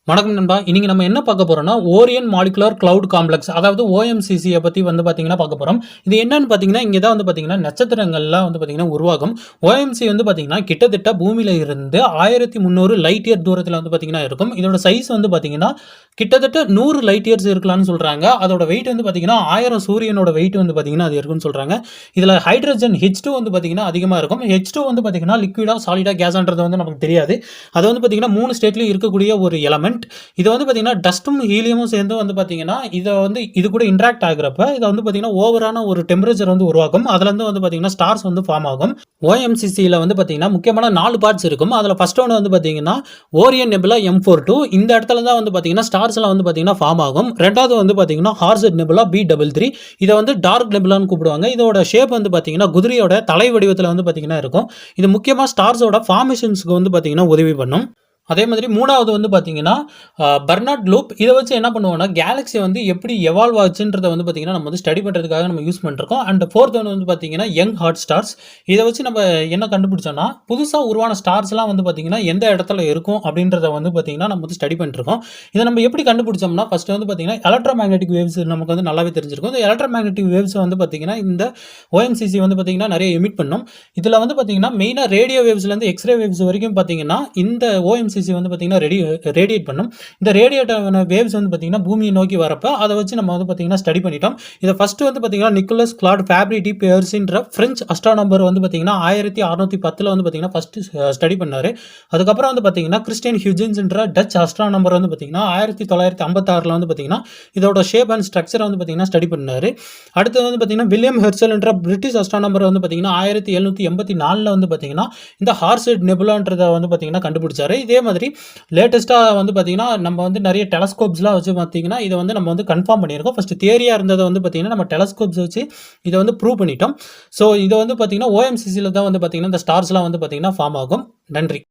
வணக்கம் நண்பா. இன்னைக்கு நம்ம என்ன பார்க்க போறோம்னா, ஓரியன் மாலிகுலர் கிளவுட் காம்ப்ளெக்ஸ் அதாவது ஓஎம்சிசியை பத்தி பார்த்தீங்கன்னா பார்க்க போறோம். இது என்னன்னு பார்த்தீங்கன்னா, இங்க தான் பார்த்தீங்கன்னா நட்சத்திரங்கள்லாம் பார்த்தீங்கன்னா உருவாகும். ஓஎம்சி பார்த்தீங்கன்னா கிட்டத்தட்ட பூமியில இருந்து 1300 லைட் இயர் தூரத்துல பார்த்தீங்கன்னா இருக்கும். இதோட சைஸ் பார்த்தீங்கன்னா கிட்டத்தட்ட 100 லைட் இயர்ஸ் இருக்கலாம்னு சொல்றாங்க. அதோட வெயிட் பார்த்தீங்கன்னா 1000 சூரியனோட வெயிட் பார்த்தீங்கன்னா அது இருக்குன்னு சொல்றாங்க. இதுல ஹைட்ரஜன் H2 பார்த்தீங்கன்னா அதிகமா இருக்கும். H2 பார்த்தீங்கன்னா லிக்விடா, சாலிடா, கேஸான்றது நமக்கு தெரியாது. அது பார்த்தீங்கன்னா 3 ஸ்டேட்லயும் இருக்கக்கூடிய ஒரு எலமெண்ட். இது பார்த்தீங்கன்னா டஸ்ட்டும் ஹீலியமும் சேர்ந்து பார்த்தீங்கன்னா இது கூட இன்டராக்ட் ஆகுறப்ப இதை பார்த்தீங்கன்னா ஓவரான ஒரு டெம்பரேச்சர் உருவாக்கும். அதுல இருந்து பார்த்தீங்கன்னா ஸ்டார்ஸ் ஃபார்ம் ஆகும். ஓஎம்சிசியில் பார்த்தீங்கன்னா முக்கியமான 4 பார்ட்ஸ் இருக்கும். அதில் ஃபர்ஸ்ட் ஒன்று பார்த்தீங்கன்னா ஓரியன் நெபுலா M42. இந்த இடத்துல தான் பார்த்தீங்கன்னா ஸ்டார்ஸ்லாம் பார்த்தீங்கன்னா ஃபார்ம் ஆகும். ரெண்டாவது பார்த்தீங்கன்னா ஹார்செட் நெபுலா B33. இதை டார்க் நெபுலான்னு கூப்பிடுவாங்க. இதோட ஷேப் பார்த்தீங்கன்னா குதிரையோட தலை வடிவத்தில் பார்த்தீங்கன்னா இருக்கும். இது முக்கியமாக ஸ்டார்ஸோட ஃபார்மேஷன்ஸ்க்கு பார்த்தீங்கன்னா உதவி பண்ணும். அதே மாதிரி மூணாவது பார்த்தீங்கன்னா பர்னாட் லூப். இதை வச்சு என்ன பண்ணுவோம்னா கேலக்ஸி எப்படி எவால்வ் ஆச்சுன்றதை பார்த்தீங்கன்னா நம்ம ஸ்டடி பண்ணுறதுக்காக நம்ம யூஸ் பண்ணிருக்கோம். அண்ட் ஃபோர்த் ஒன்று பார்த்தீங்கன்னா யங் ஹாட் ஸ்டார்ஸ். இதை வச்சு நம்ம என்ன கண்டுபிடிச்சோம்னா புதுசாக உருவான ஸ்டார்ஸ்லாம் பார்த்தீங்கன்னா எந்த இடத்துல இருக்கும் அப்படின்றத பார்த்தீங்கன்னா நம்ம ஸ்டடி பண்ணிருக்கோம். இதை நம்ம எப்படி கண்டுபிடிச்சோம்னா ஃபர்ஸ்ட் பார்த்தீங்கன்னா எலக்ட்ரோ மேக்னெட்டிக் வேவ்ஸ் நமக்கு நல்லாவே தெரிஞ்சிருக்கும். இந்த எலக்ட்ரோ மேக்னெட்டிக் வேவ்ஸ் பார்த்தீங்கன்னா இந்த ஓஎம்சிசி பார்த்தீங்கன்னா நிறைய எமிட் பண்ணும். இதில் பார்த்தீங்கன்னா மெயினாக ரேடியோ வேவ்ஸ்லேருந்து எக்ஸ்ரே வேவ்ஸ் வரைக்கும் பார்த்தீங்கன்னா இந்த ஓஎம்சிசி பார்த்தீங்கன்னா ரேடியேட் பண்ணும். இந்த ரேடியேட்டான வேவ்ஸ் பார்த்தீங்கன்னா பூமியை நோக்கி வரப்ப அதை வச்சு நம்ம பார்த்தீங்கன்னா ஸ்டடி பண்ணிட்டோம். இதை ஃபர்ஸ்ட் பார்த்தீங்கன்னா நிக்கோலஸ் கிளாட் ஃபேப்ரிடி பெர்சின்ற பிரெஞ்சு அஸ்ட்ரானமர் பார்த்தீங்கன்னா 1610 பார்த்தீங்கன்னா ஃபர்ஸ்ட் ஸ்டடி பண்ணாரு. அதுக்கப்புறம் பார்த்தீங்கன்னா கிறிஸ்டியன் ஹியூஜன்ஸ்ன்ற டச் அஸ்ட்ரானமர் பார்த்தீங்கன்னா 1956 பார்த்தீங்கன்னா இதோட ஷேப் அண்ட் ஸ்ட்ரக்சர் பார்த்தீங்கன்னா ஸ்டடி பண்ணாரு. அடுத்து பார்த்தீங்கன்னா வில்லியம் ஹெர்சல்ன்ற பிரிட்டிஷ் அஸ்ட்ரானமர் பார்த்தீங்கன்னா 1784 பார்த்தீங்கன்னா இந்த ஹார்செட் நெபுலான்றதை பார்த்தீங்கன்னா கண்டுபிடிச்சாரு. இதே மாதிரி லேட்டஸ்ட்டாக பார்த்தீங்கன்னா நம்ம நிறைய டெலஸ்கோப்ஸ்லாம் வச்சு பார்த்தீங்கன்னா இதை நம்ம கன்ஃபார்ம் பண்ணியிருக்கோம். ஃபர்ஸ்ட் தியரியாக இருந்ததை பார்த்தீங்கன்னா நம்ம டெலஸ்கோப்ஸ் வச்சு இதை ப்ரூவ் பண்ணிட்டோம். ஸோ இதை பார்த்தீங்கன்னா ஓஎம்சிசியில் தான் பார்த்தீங்கன்னா இந்த ஸ்டார்ஸ்லாம் பார்த்தீங்கன்னா ஃபார்ம் ஆகும். நன்றி.